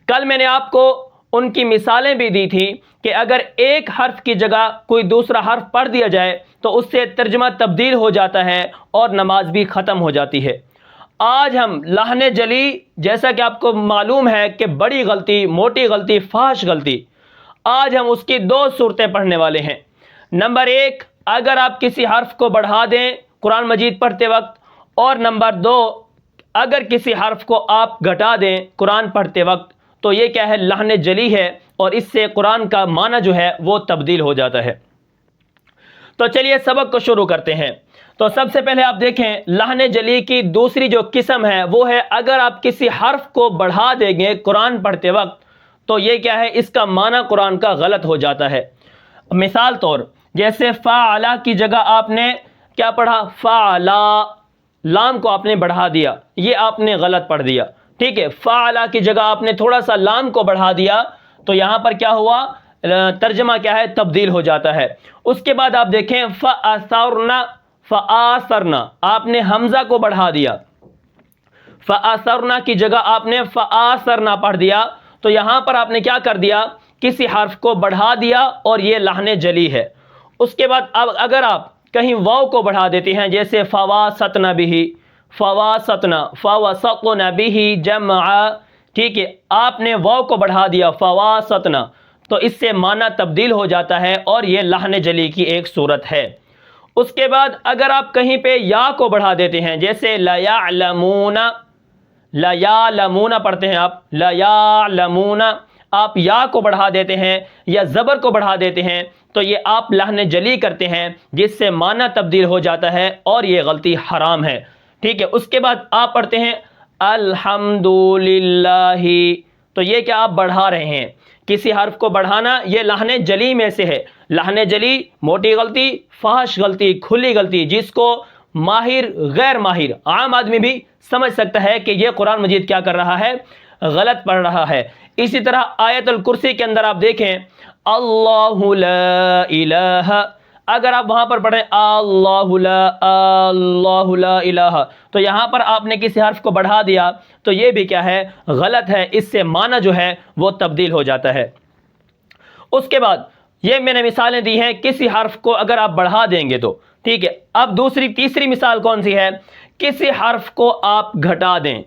کل میں نے آپ کو ان کی مثالیں بھی دی تھی کہ اگر ایک حرف کی جگہ کوئی دوسرا حرف پڑھ دیا جائے تو اس سے ترجمہ تبدیل ہو جاتا ہے اور نماز بھی ختم ہو جاتی ہے۔ آج ہم لحن جلی، جیسا کہ آپ کو معلوم ہے کہ بڑی غلطی، موٹی غلطی، فحش غلطی، آج ہم اس کی دو صورتیں پڑھنے والے ہیں۔ نمبر ایک، اگر آپ کسی حرف کو بڑھا دیں قرآن مجید پڑھتے وقت، اور نمبر دو، اگر کسی حرف کو آپ گھٹا دیں قرآن پڑھتے وقت، تو یہ کیا ہے؟ لحن جلی ہے، اور اس سے قرآن کا معنی جو ہے وہ تبدیل ہو جاتا ہے۔ تو چلیے سبق کو شروع کرتے ہیں۔ تو سب سے پہلے آپ دیکھیں لحن جلی کی دوسری جو قسم ہے وہ ہے اگر آپ کسی حرف کو بڑھا دیں گے قرآن پڑھتے وقت تو یہ کیا ہے؟ اس کا معنی قرآن کا غلط ہو جاتا ہے۔ مثال طور جیسے فعلا کی جگہ آپ نے کیا پڑھا؟ فعلا، لام کو آپ نے بڑھا دیا، یہ آپ نے غلط پڑھ دیا، ٹھیک ہے۔ فعلا کی جگہ آپ نے تھوڑا سا لام کو بڑھا دیا تو یہاں پر کیا ہوا؟ ترجمہ کیا ہے؟ تبدیل ہو جاتا ہے۔ اس کے بعد آپ دیکھیں فَأَثَرْنَا، فَآثَرْنَا، آپ نے حمزہ کو بڑھا دیا، فَأَثَرْنَا کی جگہ آپ نے فَآثَرْنَا پڑھ دیا، تو یہاں پر آپ نے کیا کر دیا؟ کسی حرف کو بڑھا دیا، اور یہ لحن جلی ہے۔ اس کے بعد اب اگر آپ کہیں واو کو بڑھا دیتے ہیں جیسے فَوَاسَطْنَ بِهِ، فَوَاسَطْنَ، فَوَسَطْنَ بِهِ جَمْعًا، ٹھیک ہے، آپ نے واو کو بڑھا دیا فَوَاسَطْنَ، تو اس سے معنی تبدیل ہو جاتا ہے، اور یہ لحن جلی کی ایک صورت ہے۔ اس کے بعد اگر آپ کہیں پہ یا کو بڑھا دیتے ہیں جیسے لَيَعْلَمُونَ، لَيَعْلَمُونَ پڑھتے ہیں آپ، لَيَعْلَمُونَ، آپ یا کو بڑھا دیتے ہیں یا زبر کو بڑھا دیتے ہیں تو یہ آپ لحن جلی کرتے ہیں جس سے معنی تبدیل ہو جاتا ہے، اور یہ غلطی حرام ہے، ٹھیک ہے۔ اس کے بعد آپ پڑھتے ہیں الحمدللہ، تو یہ کیا آپ بڑھا رہے ہیں؟ کسی حرف کو بڑھانا یہ لحن جلی میں سے ہے۔ لحن جلی موٹی غلطی، فحش غلطی، کھلی غلطی، جس کو ماہر، غیر ماہر، عام آدمی بھی سمجھ سکتا ہے کہ یہ قرآن مجید کیا کر رہا ہے؟ غلط پڑھ رہا ہے۔ اسی طرح آیت الکرسی کے اندر آپ دیکھیں اللہ لا الہ، اگر آپ وہاں پر پڑھیں اللہ لا الہ، تو یہاں پر آپ نے کسی حرف کو بڑھا دیا تو یہ بھی کیا ہے؟ غلط ہے، اس سے معنی جو ہے وہ تبدیل ہو جاتا ہے۔ اس کے بعد یہ میں نے مثالیں دی ہیں کسی حرف کو اگر آپ بڑھا دیں گے تو، ٹھیک ہے۔ اب تیسری مثال کون سی ہے؟ کسی حرف کو آپ گھٹا دیں،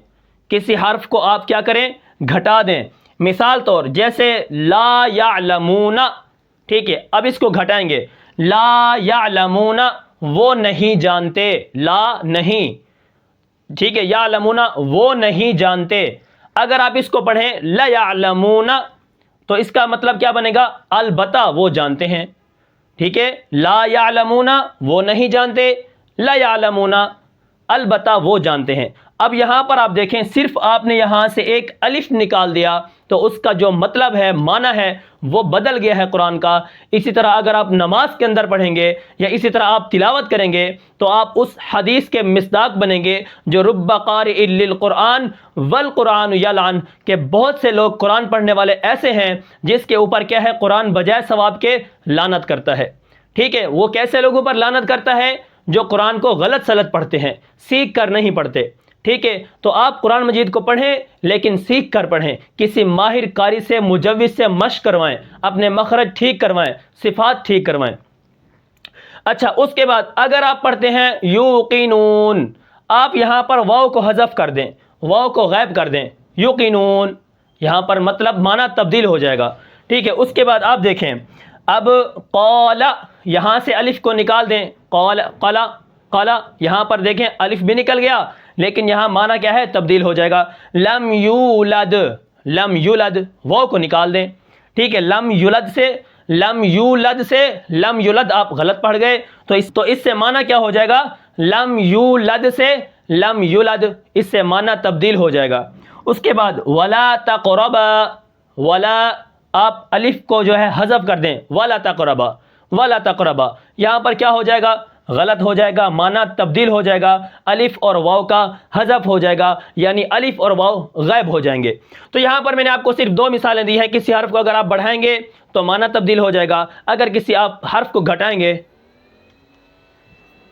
کسی حرف کو آپ کیا کریں؟ گھٹا دیں۔ مثال طور جیسے لا یعلمون، ٹھیک ہے، اب اس کو گھٹائیں گے، لا یعلمون، وہ نہیں جانتے، لا نہیں، ٹھیک ہے، یعلمون وہ نہیں جانتے۔ اگر آپ اس کو پڑھیں لیعلمون تو اس کا مطلب کیا بنے گا؟ البتہ وہ جانتے ہیں، ٹھیک ہے۔ لا یعلمون وہ نہیں جانتے، لیعلمون البتہ وہ جانتے ہیں۔ اب یہاں پر آپ دیکھیں صرف آپ نے یہاں سے ایک الف نکال دیا تو اس کا جو مطلب ہے، معنی ہے، وہ بدل گیا ہے قرآن کا۔ اسی طرح اگر آپ نماز کے اندر پڑھیں گے یا اسی طرح آپ تلاوت کریں گے تو آپ اس حدیث کے مصداق بنیں گے جو رب قارئ للقرآن والقرآن یلعن، کہ بہت سے لوگ قرآن پڑھنے والے ایسے ہیں جس کے اوپر کیا ہے؟ قرآن بجائے ثواب کے لعنت کرتا ہے، ٹھیک ہے۔ وہ کیسے لوگوں پر لعنت کرتا ہے؟ جو قرآن کو غلط سلط پڑھتے ہیں، سیکھ کر نہیں پڑھتے، ٹھیک ہے۔ تو آپ قرآن مجید کو پڑھیں لیکن سیکھ کر پڑھیں، کسی ماہر قاری سے، مجوز سے مشق کروائیں، اپنے مخرج ٹھیک کروائیں، صفات ٹھیک کروائیں۔ اچھا، اس کے بعد اگر آپ پڑھتے ہیں یوقنون، آپ یہاں پر واو کو حذف کر دیں، واو کو غائب کر دیں، یوقنون، یہاں پر مطلب معنی تبدیل ہو جائے گا، ٹھیک ہے۔ اس کے بعد آپ دیکھیں اب قال، یہاں سے الف کو نکال دیں، قال، قلا، قلا، یہاں پر دیکھیں الف بھی نکل گیا لیکن یہاں معنی کیا ہے؟ تبدیل ہو جائے گا۔ لم یولد، لم یولد، واو کو نکال دیں، ٹھیک ہے۔ لم یولد سے، لم یولد سے لم یولد آپ غلط پڑھ گئے تو اس سے معنی کیا ہو جائے گا؟ لم یولد سے لم یولد، اس سے معنی تبدیل ہو جائے گا۔ اس کے بعد ولا تقربا، ولا آپ الف کو جو ہے حذف کر دیں، ولا تقربا، ولا تقربا، یہاں پر کیا ہو جائے گا؟ غلط ہو جائے گا، معنی تبدیل ہو جائے گا، الف اور واو کا حذف ہو جائے گا، یعنی الف اور واو غائب ہو جائیں گے۔ تو یہاں پر میں نے آپ کو صرف دو مثالیں دی ہیں، کسی حرف کو اگر آپ بڑھائیں گے تو معنی تبدیل ہو جائے گا، اگر کسی آپ حرف کو گھٹائیں گے